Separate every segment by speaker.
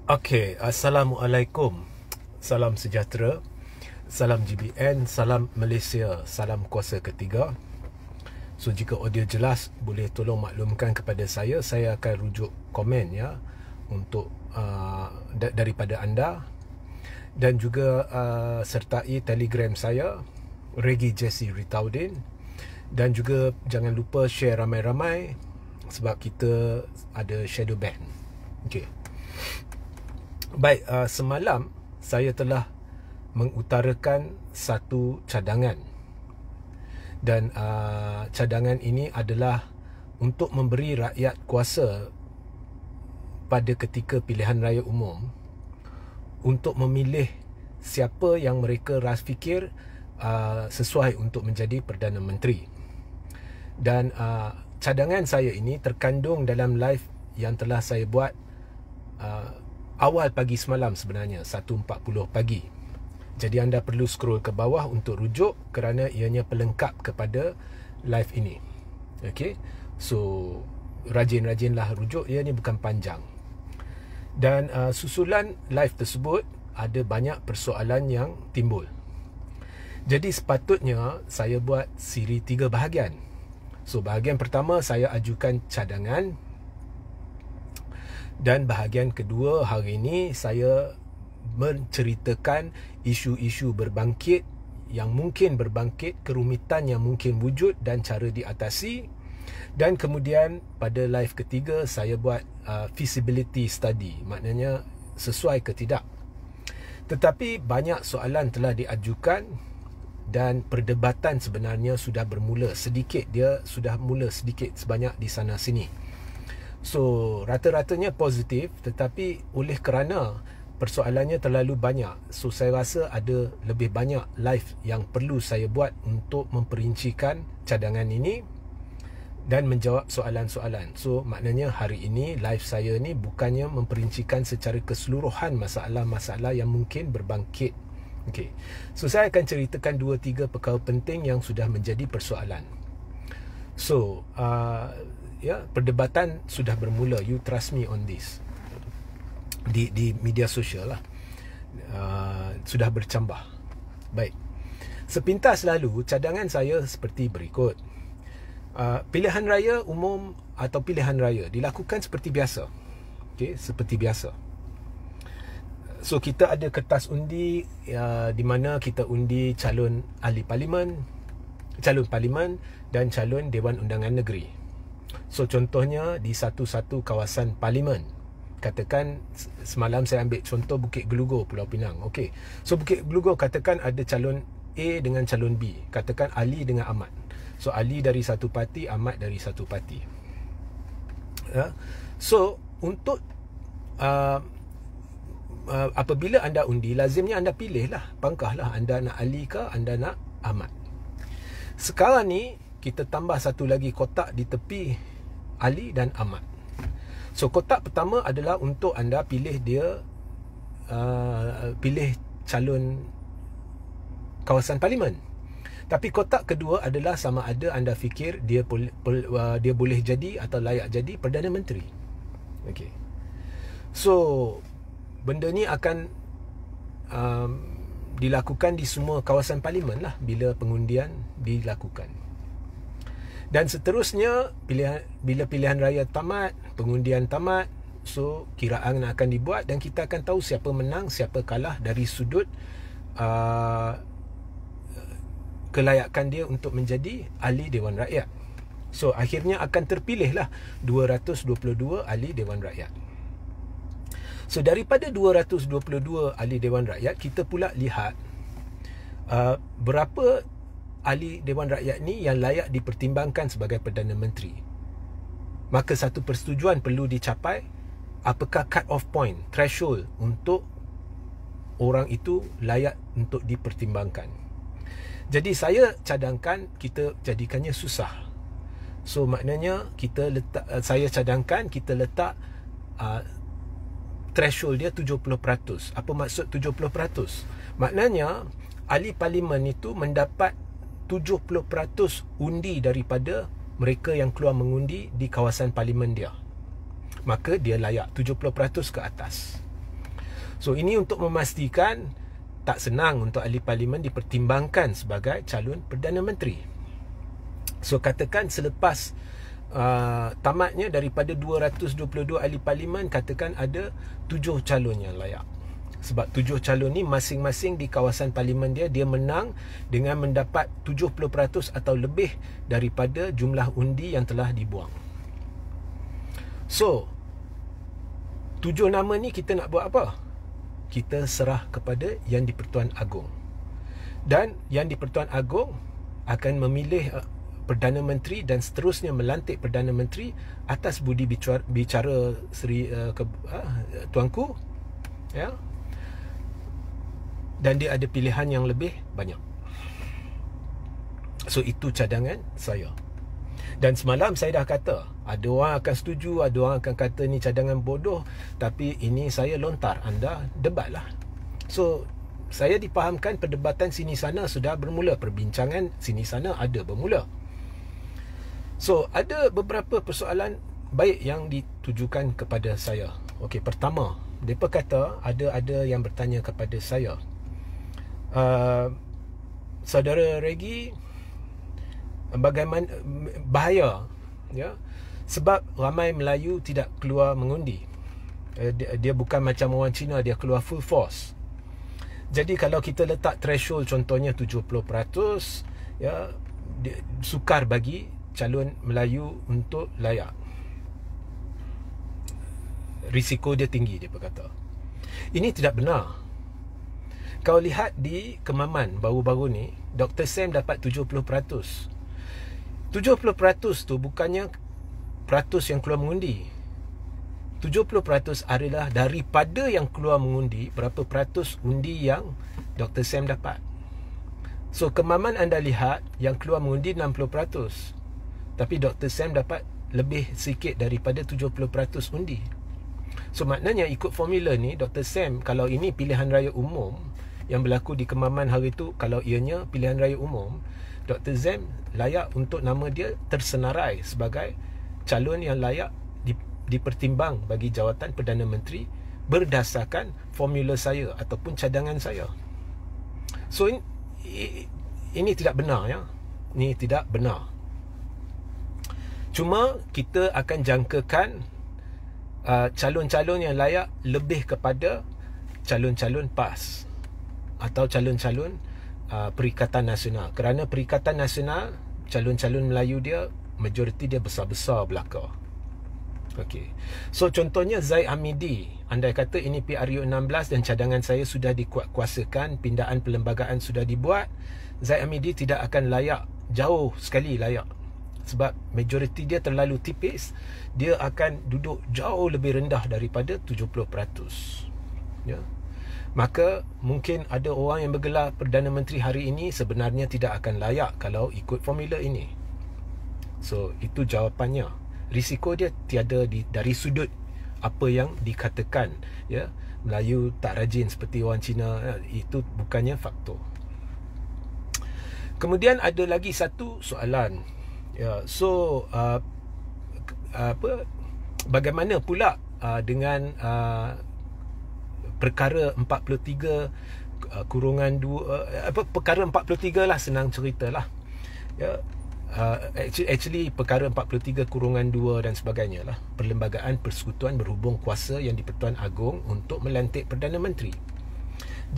Speaker 1: Okey, Assalamualaikum. Salam sejahtera. Salam GBN, salam Malaysia, salam kuasa ketiga. So jika audio jelas, boleh tolong maklumkan kepada saya akan rujuk komen ya untuk daripada anda, dan juga sertai Telegram saya Regi Jesse Ritaudin, dan juga jangan lupa share ramai-ramai sebab kita ada shadow ban. Okey. Baik, semalam saya telah mengutarakan satu cadangan, dan cadangan ini adalah untuk memberi rakyat kuasa pada ketika pilihan raya umum untuk memilih siapa yang mereka fikir sesuai untuk menjadi Perdana Menteri. Dan cadangan saya ini terkandung dalam live yang telah saya buat awal pagi semalam, sebenarnya 1.40 pagi. Jadi anda perlu scroll ke bawah untuk rujuk kerana ianya pelengkap kepada live ini. Okey. So rajin-rajinlah rujuk, ia ni bukan panjang. Dan susulan live tersebut ada banyak persoalan yang timbul. Jadi sepatutnya saya buat siri 3 bahagian. So bahagian pertama saya ajukan cadangan, dan bahagian kedua hari ini saya menceritakan isu-isu berbangkit yang mungkin berbangkit, kerumitan yang mungkin wujud dan cara diatasi. Dan kemudian pada live ketiga saya buat feasibility study, maknanya sesuai ke tidak. Tetapi banyak soalan telah diajukan dan perdebatan sebenarnya sudah bermula sedikit, dia sudah mula sedikit sebanyak di sana sini. So rata-ratanya positif, tetapi oleh kerana persoalannya terlalu banyak, so saya rasa ada lebih banyak live yang perlu saya buat untuk memperincikan cadangan ini dan menjawab soalan-soalan. So maknanya hari ini live saya ni bukannya memperincikan secara keseluruhan masalah-masalah yang mungkin berbangkit. Okay. So saya akan ceritakan 2-3 perkara penting yang sudah menjadi persoalan. So perdebatan sudah bermula. You trust me on this. Di media sosial lah sudah bercambah. Baik. Sepintas lalu cadangan saya seperti berikut. Pilihan raya umum atau pilihan raya dilakukan seperti biasa. Okey, seperti biasa. So kita ada kertas undi di mana kita undi calon ahli parlimen, calon parlimen dan calon Dewan Undangan Negeri. So contohnya di satu-satu kawasan parlimen, katakan semalam saya ambil contoh Bukit Gelugor, Pulau Pinang. Okey. So Bukit Gelugor katakan ada calon A dengan calon B, katakan Ali dengan Ahmad. So Ali dari satu parti, Ahmad dari satu parti. So untuk apabila anda undi, lazimnya anda pilihlah, pangkahlah anda nak Ali ke anda nak Ahmad. Sekarang ni kita tambah satu lagi kotak di tepi Ali dan Ahmad. So kotak pertama adalah untuk anda pilih dia pilih calon kawasan parlimen. Tapi kotak kedua adalah sama ada anda fikir dia boleh jadi atau layak jadi Perdana Menteri. Okey. So benda ni akan dilakukan di semua kawasan parlimen lah bila pengundian dilakukan. Dan seterusnya bila pilihan raya tamat, pengundian tamat, so kiraan akan dibuat dan kita akan tahu siapa menang, siapa kalah dari sudut kelayakan dia untuk menjadi ahli Dewan Rakyat. So akhirnya akan terpilihlah 222 ahli Dewan Rakyat. So daripada 222 ahli Dewan Rakyat, kita pula lihat berapa ahli Dewan Rakyat ni yang layak dipertimbangkan sebagai Perdana Menteri. Maka satu persetujuan perlu dicapai. Apakah cut off point, threshold untuk orang itu layak untuk dipertimbangkan. Jadi saya cadangkan kita jadikannya susah. So maknanya saya cadangkan kita letak threshold dia 70%. Apa maksud 70%? Maknanya ahli parlimen itu mendapat 70% undi daripada mereka yang keluar mengundi di kawasan parlimen dia. Maka dia layak 70% ke atas. So ini untuk memastikan tak senang untuk ahli parlimen dipertimbangkan sebagai calon Perdana Menteri. So katakan selepas tamatnya daripada 222 ahli parlimen, katakan ada 7 calon yang layak. Sebab 7 calon ni masing-masing di kawasan parlimen dia menang dengan mendapat 70% atau lebih daripada jumlah undi yang telah dibuang. So 7 nama ni kita nak buat apa? Kita serah kepada Yang di-Pertuan Agong. Dan Yang di-Pertuan Agong akan memilih Perdana Menteri dan seterusnya melantik Perdana Menteri atas budi bicara Seri Tuanku, ya. Dan dia ada pilihan yang lebih banyak. So itu cadangan saya. Dan semalam saya dah kata, ada orang akan setuju, ada orang akan kata ni cadangan bodoh, tapi ini saya lontar, anda debatlah. So saya dipahamkan perdebatan sini sana sudah bermula, perbincangan sini sana ada bermula. So ada beberapa persoalan baik yang ditujukan kepada saya. Okey, pertama, mereka kata ada yang bertanya kepada saya, Saudara Regi, bagaimana bahaya, ya, sebab ramai Melayu tidak keluar mengundi. Dia bukan macam orang Cina, dia keluar full force. Jadi kalau kita letak threshold contohnya 70%, ya, sukar bagi calon Melayu untuk layak. Risiko dia tinggi, dia berkata. Ini tidak benar. Kau lihat di Kemaman baru-baru ni, Dr. Sam dapat 70%. 70% tu bukannya peratus yang keluar mengundi. 70% adalah daripada yang keluar mengundi, berapa peratus undi yang Dr. Sam dapat. So Kemaman anda lihat, yang keluar mengundi 60%. Tapi Dr. Sam dapat lebih sikit daripada 70% undi. So maknanya ikut formula ni, Dr. Sam, kalau ini pilihan raya umum yang berlaku di Kemaman hari tu, kalau ianya pilihan raya umum, Dr. Sam layak untuk nama dia tersenarai sebagai calon yang layak dipertimbang bagi jawatan Perdana Menteri berdasarkan formula saya ataupun cadangan saya. So ini tidak benar, ya. Ini tidak benar. Cuma kita akan jangkakan calon-calon yang layak lebih kepada calon-calon PAS atau calon-calon Perikatan Nasional. Kerana Perikatan Nasional, calon-calon Melayu dia, majoriti dia besar-besar belaka. Okey. So contohnya Zaid Hamidi, andai kata ini PRU 16 dan cadangan saya sudah dikuatkuasakan, pindaan perlembagaan sudah dibuat, Zaid Hamidi tidak akan layak, jauh sekali layak. Sebab majoriti dia terlalu tipis, dia akan duduk jauh lebih rendah daripada 70%. Ya. Maka mungkin ada orang yang bergelar Perdana Menteri hari ini sebenarnya tidak akan layak kalau ikut formula ini. So itu jawapannya. Risiko dia tiada dari sudut apa yang dikatakan, ya, Melayu tak rajin seperti orang Cina, itu bukannya faktor. Kemudian ada lagi satu soalan. Ya, so bagaimana pula dengan perkara 43 kurungan 2, perkara 43 lah, senang ceritalah. Ya, actually perkara 43 kurungan 2 dan sebagainya lah. Perlembagaan Persekutuan berhubung kuasa Yang di-Pertuan Agong untuk melantik Perdana Menteri.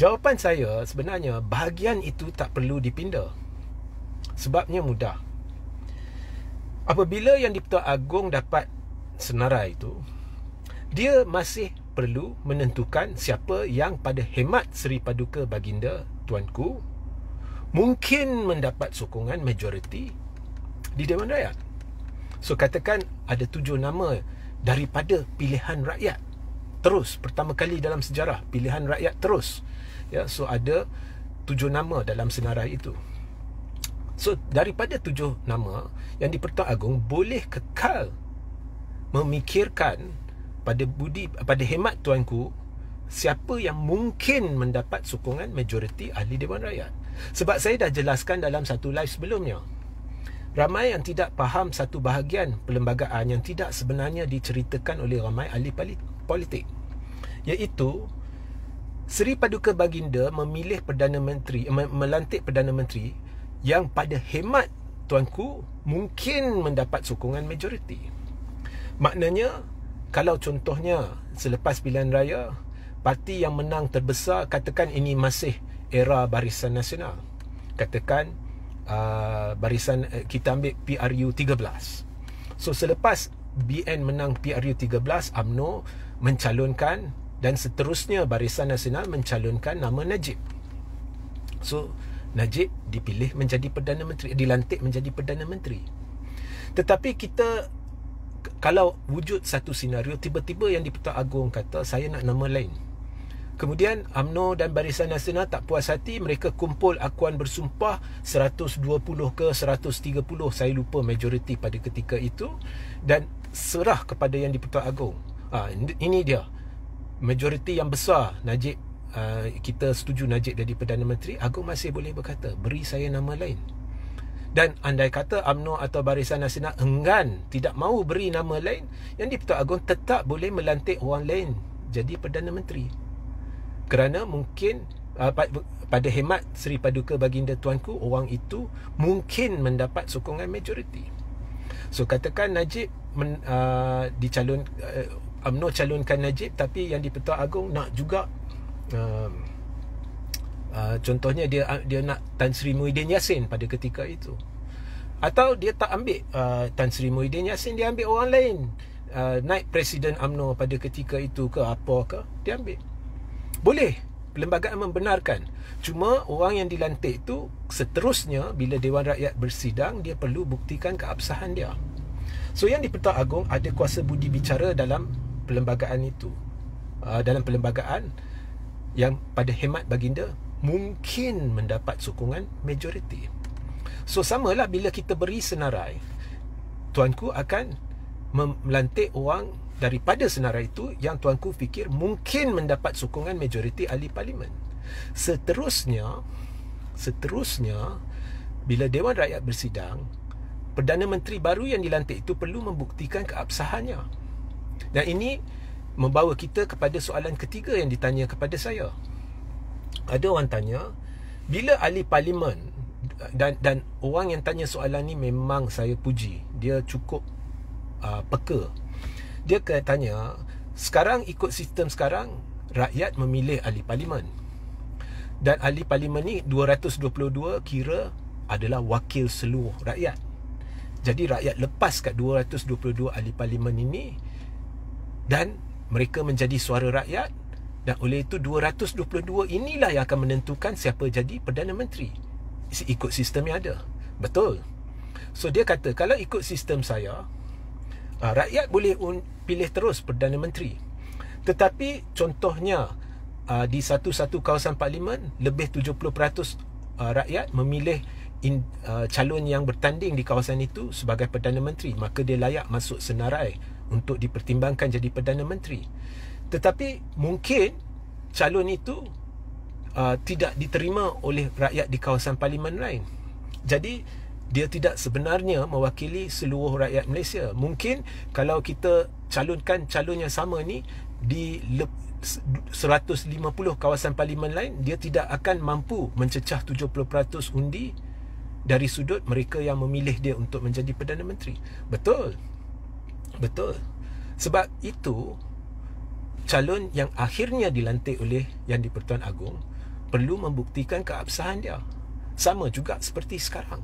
Speaker 1: Jawapan saya sebenarnya bahagian itu tak perlu dipindah. Sebabnya mudah. Apabila Yang di-Pertuan Agong dapat senarai itu, dia masih perlu menentukan siapa yang pada hemat Seri Paduka Baginda Tuanku mungkin mendapat sokongan majoriti di Dewan Rakyat. So katakan ada 7 nama daripada pilihan rakyat. Terus, pertama kali dalam sejarah pilihan rakyat terus. Ya, so ada 7 nama dalam senarai itu. So daripada 7 nama, Yang di-Pertuan Agong boleh kekal memikirkan pada hemat tuanku siapa yang mungkin mendapat sokongan majoriti ahli Dewan Rakyat. Sebab saya dah jelaskan dalam satu live sebelumnya, ramai yang tidak faham satu bahagian perlembagaan yang tidak sebenarnya diceritakan oleh ramai ahli politik, iaitu Seri Paduka Baginda memilih Perdana Menteri, melantik Perdana Menteri yang pada hemat tuanku mungkin mendapat sokongan majoriti. Maknanya, kalau contohnya selepas pilihan raya, parti yang menang terbesar, katakan ini masih era Barisan Nasional, katakan barisan, kita ambil PRU 13. So selepas BN menang PRU 13, UMNO mencalonkan dan seterusnya Barisan Nasional mencalonkan nama Najib. So Najib dipilih menjadi Perdana Menteri, dilantik menjadi Perdana Menteri. Tetapi kita, kalau wujud satu senario, tiba-tiba yang di-Pertuan Agong kata saya nak nama lain. Kemudian UMNO dan Barisan Nasional tak puas hati, mereka kumpul akuan bersumpah 120 ke 130, saya lupa majoriti pada ketika itu, dan serah kepada yang di-Pertuan Agong. Ini dia majoriti yang besar, Najib, kita setuju Najib jadi Perdana Menteri. Agong masih boleh berkata beri saya nama lain. Dan andai kata UMNO atau Barisan Nasional enggan, tidak mahu beri nama lain, yang di-Pertuan Agong tetap boleh melantik orang lain jadi Perdana Menteri. Kerana mungkin pada hemat Seri Paduka Baginda tuanku, orang itu mungkin mendapat sokongan majoriti. So katakan Najib UMNO calonkan Najib, tapi yang di-Pertuan Agong nak juga contohnya dia nak Tan Sri Muhyiddin Yassin pada ketika itu. Atau dia tak ambil Tan Sri Muhyiddin Yassin, dia ambil orang lain, naik Presiden UMNO pada ketika itu ke apa ke, dia ambil. Boleh, perlembagaan membenarkan. Cuma orang yang dilantik itu seterusnya bila Dewan Rakyat bersidang, dia perlu buktikan keabsahan dia. So yang di-Pertuan Agong ada kuasa budi bicara dalam perlembagaan itu, dalam perlembagaan yang pada hemat Baginda mungkin mendapat sokongan majoriti. So samalah bila kita beri senarai, tuanku akan melantik orang daripada senarai itu yang tuanku fikir mungkin mendapat sokongan majoriti ahli parlimen. Seterusnya bila Dewan Rakyat bersidang, Perdana Menteri baru yang dilantik itu perlu membuktikan keabsahannya. Dan ini membawa kita kepada soalan ketiga yang ditanya kepada saya. Ada orang tanya, bila ahli parlimen, dan orang yang tanya soalan ni memang saya puji, dia cukup peka. Dia tanya, sekarang ikut sistem sekarang, rakyat memilih ahli parlimen. Dan ahli parlimen ni 222 kira adalah wakil seluruh rakyat. Jadi rakyat lepas kat 222 ahli parlimen ini, dan mereka menjadi suara rakyat, dan oleh itu 222 inilah yang akan menentukan siapa jadi Perdana Menteri ikut sistem yang ada. Betul. So dia kata, kalau ikut sistem saya, rakyat boleh pilih terus Perdana Menteri. Tetapi contohnya di satu-satu kawasan parlimen, lebih 70% rakyat memilih calon yang bertanding di kawasan itu sebagai Perdana Menteri, maka dia layak masuk senarai untuk dipertimbangkan jadi Perdana Menteri. Tetapi mungkin calon itu tidak diterima oleh rakyat di kawasan parlimen lain. Jadi dia tidak sebenarnya mewakili seluruh rakyat Malaysia. Mungkin kalau kita calonkan calon yang sama ni di 150 kawasan parlimen lain, dia tidak akan mampu mencecah 70% undi dari sudut mereka yang memilih dia untuk menjadi Perdana Menteri. Betul. Sebab itu, calon yang akhirnya dilantik oleh yang di-Pertuan Agong perlu membuktikan keabsahan dia. Sama juga seperti sekarang.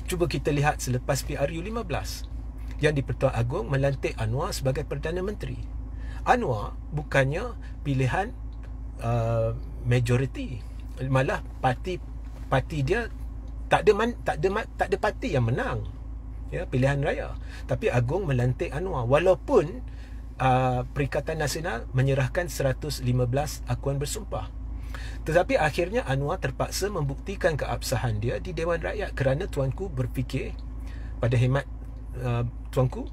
Speaker 1: Cuba kita lihat selepas PRU 15, yang di-Pertuan Agong melantik Anwar sebagai Perdana Menteri. Anwar bukannya pilihan majoriti, malah parti dia tak ada parti yang menang, ya, pilihan raya. Tapi Agong melantik Anwar walaupun Perikatan Nasional menyerahkan 115 akuan bersumpah. Tetapi akhirnya Anwar terpaksa membuktikan keabsahan dia di Dewan Rakyat kerana tuanku berfikir, pada hemat tuanku,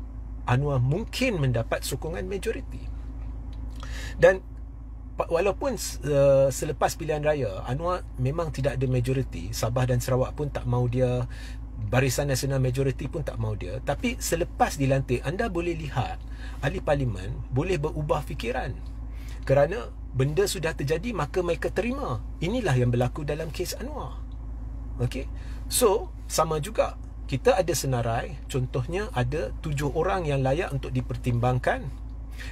Speaker 1: Anwar mungkin mendapat sokongan majoriti. Dan walaupun selepas pilihan raya Anwar memang tidak ada majoriti, Sabah dan Sarawak pun tak mahu dia, Barisan Nasional majoriti pun tak mahu dia, tapi selepas dilantik, anda boleh lihat ahli parlimen boleh berubah fikiran. Kerana benda sudah terjadi, maka mereka terima. Inilah yang berlaku dalam kes Anwar. Okey. So, sama juga, kita ada senarai, contohnya ada 7 orang yang layak untuk dipertimbangkan.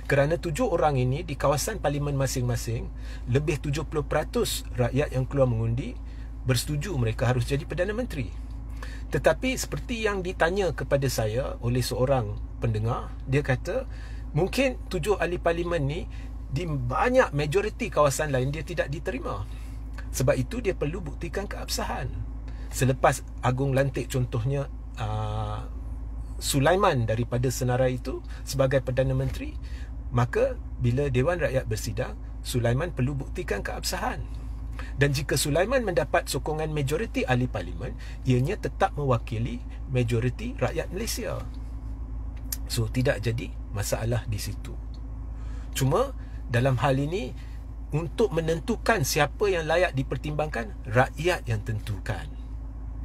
Speaker 1: Kerana 7 orang ini di kawasan parlimen masing-masing, lebih 70% rakyat yang keluar mengundi bersetuju mereka harus jadi Perdana Menteri. Tetapi seperti yang ditanya kepada saya oleh seorang pendengar, dia kata mungkin 7 ahli parlimen ni di banyak majoriti kawasan lain dia tidak diterima. Sebab itu dia perlu buktikan keabsahan. Selepas Agong lantik contohnya Sulaiman daripada senarai itu sebagai Perdana Menteri, maka bila Dewan Rakyat bersidang, Sulaiman perlu buktikan keabsahan. Dan jika Sulaiman mendapat sokongan majoriti ahli parlimen, ianya tetap mewakili majoriti rakyat Malaysia. So, tidak jadi masalah di situ. Cuma dalam hal ini, untuk menentukan siapa yang layak dipertimbangkan, rakyat yang tentukan.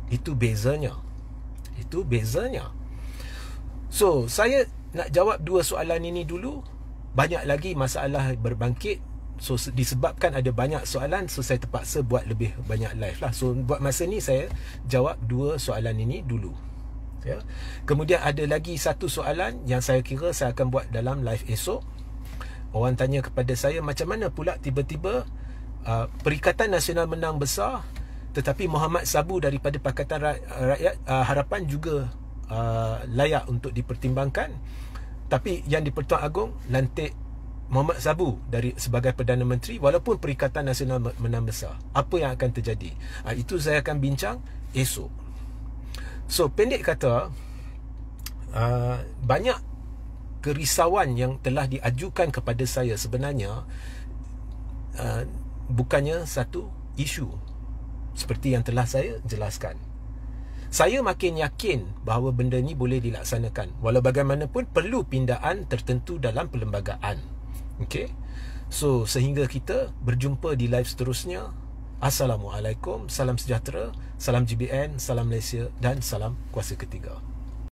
Speaker 1: Itu bezanya. Itu bezanya. So, saya nak jawab 2 soalan ini dulu. Banyak lagi masalah berbangkit. So, disebabkan ada banyak soalan, so saya terpaksa buat lebih banyak live lah. So, buat masa ni saya jawab 2 soalan ini dulu. Ya. Kemudian ada lagi satu soalan yang saya kira saya akan buat dalam live esok. Orang tanya kepada saya, macam mana pula tiba-tiba Perikatan Nasional menang besar, tetapi Muhammad Sabu daripada Pakatan Rakyat Harapan juga layak untuk dipertimbangkan, tapi yang di-Pertuan Agong lantik Muhammad Sabu sebagai Perdana Menteri walaupun Perikatan Nasional menang besar. Apa yang akan terjadi? Itu saya akan bincang esok. So, pendek kata, banyak kerisauan yang telah diajukan kepada saya sebenarnya bukannya satu isu seperti yang telah saya jelaskan. Saya makin yakin bahawa benda ni boleh dilaksanakan. Walau bagaimanapun perlu pindaan tertentu dalam perlembagaan. Okey. So, sehingga kita berjumpa di live seterusnya. Assalamualaikum, salam sejahtera, salam GBN, salam Malaysia dan salam kuasa ketiga.